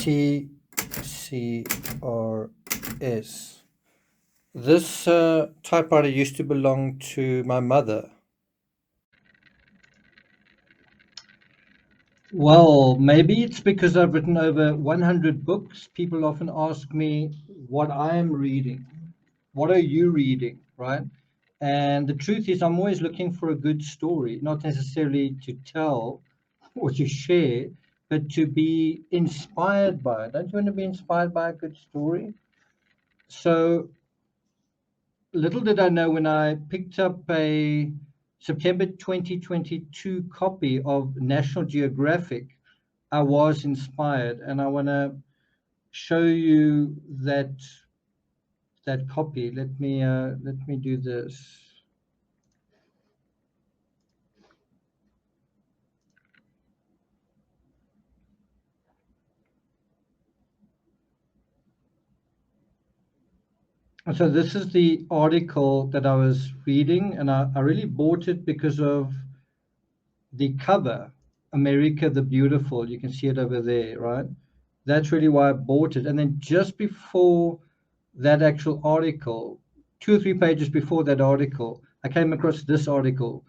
TCRS. This typewriter used to belong to my mother. Well, maybe it's because I've written over 100 books. People often ask me what I'm reading. What are you reading, right? And the truth is, I'm always looking for a good story, not necessarily to tell or to share, but to be inspired by it. Don't you want to be inspired by a good story? So little did I know when I picked up a September 2022 copy of National Geographic, I was inspired, and I want to show you that copy. Let me do this. So this is the article that I was reading, and I really bought it because of the cover, America the Beautiful. You can see it over there, right? That's really why I bought it. And then just before that actual article, 2 or 3 pages before that article, I came across this article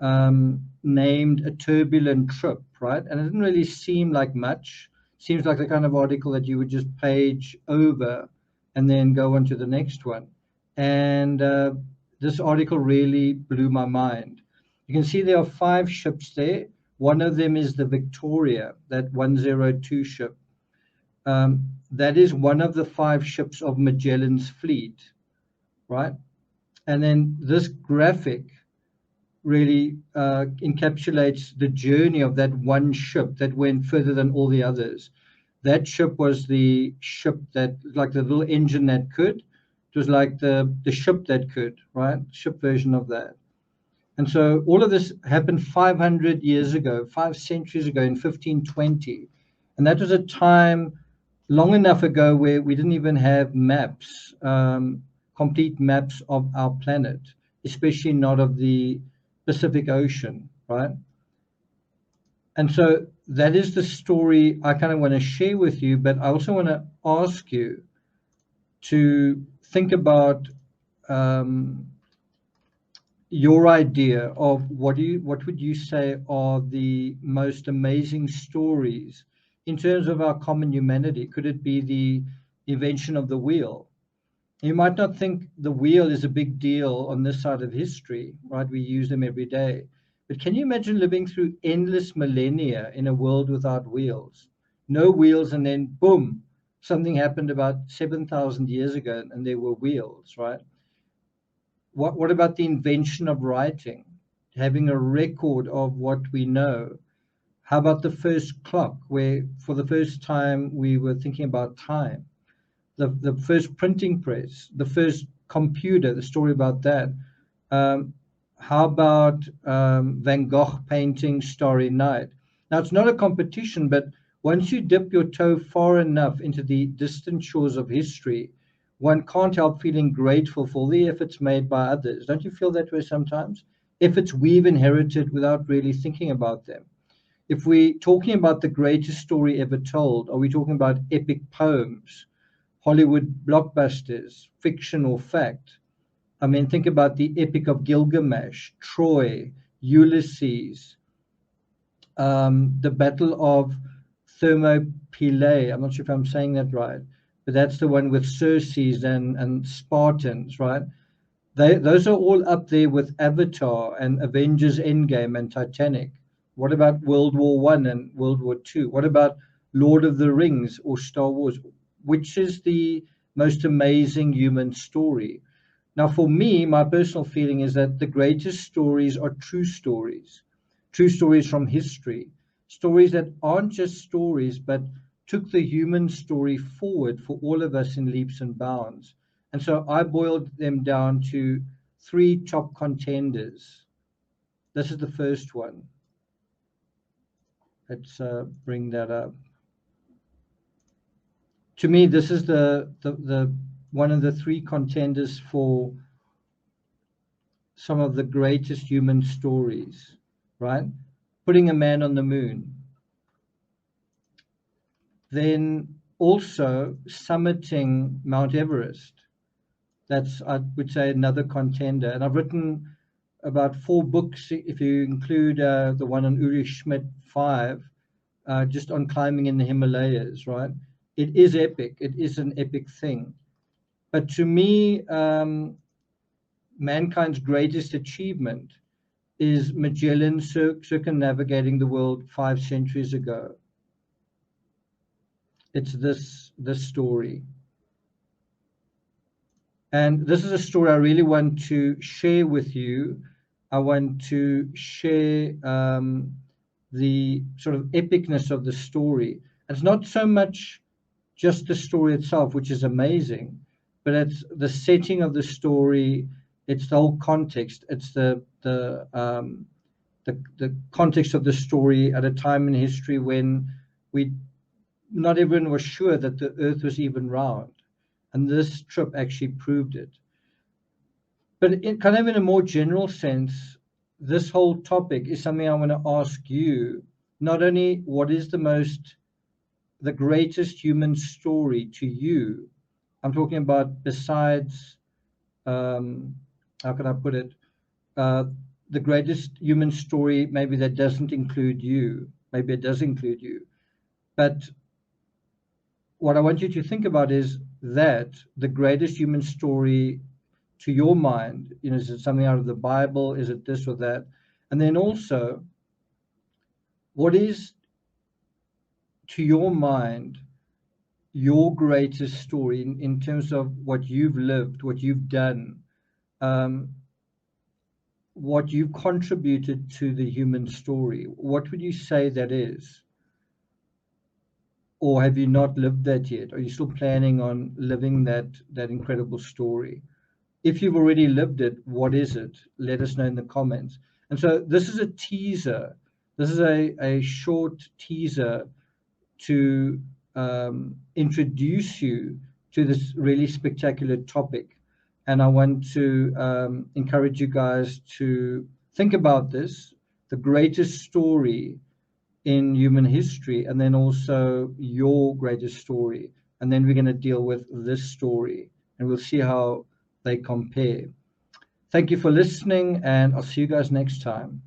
named A Turbulent Trip, right? And it didn't really seem like much. Seems like the kind of article that you would just page over and then go on to the next one. And this article really blew my mind. You can see there are 5 ships there. One of them is the Victoria, that 102 ship. That is one of the 5 ships of Magellan's fleet, right? And then this graphic really encapsulates the journey of that one ship that went further than all the others. That ship was the ship that, like the little engine that could. It was like the ship that could, right? Ship version of that. And so all of this happened 500 years ago, 5 centuries ago in 1520. And that was a time long enough ago where we didn't even have maps, complete maps of our planet, especially not of the Pacific Ocean, right? And so that is the story I kind of want to share with you, but I also want to ask you to think about your idea of what would you say are the most amazing stories in terms of our common humanity? Could it be the invention of the wheel? You might not think the wheel is a big deal on this side of history, right? We use them every day. But can you imagine living through endless millennia in a world without wheels? No wheels, and then boom, something happened about 7,000 years ago and there were wheels, right? What about the invention of writing, having a record of what we know? How about the first clock, where for the first time we were thinking about time? The first printing press, the first computer, the story about that. How about Van Gogh painting Starry Night? Now, it's not a competition, but once you dip your toe far enough into the distant shores of history, one can't help feeling grateful for the efforts made by others. Don't you feel that way sometimes? Efforts we've inherited without really thinking about them. If we're talking about the greatest story ever told, are we talking about epic poems, Hollywood blockbusters, fiction or fact? I mean, think about the Epic of Gilgamesh, Troy, Ulysses, the Battle of Thermopylae. I'm not sure if I'm saying that right, but that's the one with Circes and Spartans, right? Those are all up there with Avatar and Avengers Endgame and Titanic. What about World War One and World War Two? What about Lord of the Rings or Star Wars? Which is the most amazing human story? Now, for me, my personal feeling is that the greatest stories are true stories from history, stories that aren't just stories, but took the human story forward for all of us in leaps and bounds. And so I boiled them down to 3 top contenders. This is the first one. Let's bring that up. To me, this is the one of the 3 contenders for some of the greatest human stories, right? Putting a man on the moon. then also summiting Mount Everest. That's, I would say, another contender. And I've written about 4 books, if you include the one on Uri Schmidt 5, just on climbing in the Himalayas, right? It is epic. It is an epic thing. But to me, mankind's greatest achievement is Magellan circumnavigating the world 5 centuries ago. It's this story. And this is a story I really want to share with you. I want to share the sort of epicness of the story. It's not so much just the story itself, which is amazing, but it's the setting of the story. It's the whole context. It's the context of the story at a time in history when not everyone was sure that the Earth was even round, and this trip actually proved it. But kind of in a more general sense, this whole topic is something I want to ask you. Not only what is the greatest human story to you, I'm talking about besides, how can I put it, the greatest human story maybe that doesn't include you, maybe it does include you, but what I want you to think about is that the greatest human story to your mind, is it something out of the Bible? Is it this or that? And then also, what is, to your mind, your greatest story in terms of what you've lived, what you've done, what you've contributed to the human story? What would you say that is? Or have you not lived that yet? Are you still planning on living that incredible story? If you've already lived it, what is it? Let us know in the comments. And so this is a teaser. This is a short teaser to introduce you to this really spectacular topic. And I want to encourage you guys to think about this, the greatest story in human history, and then also your greatest story. And then we're going to deal with this story, and we'll see how they compare. Thank you for listening, and I'll see you guys next time.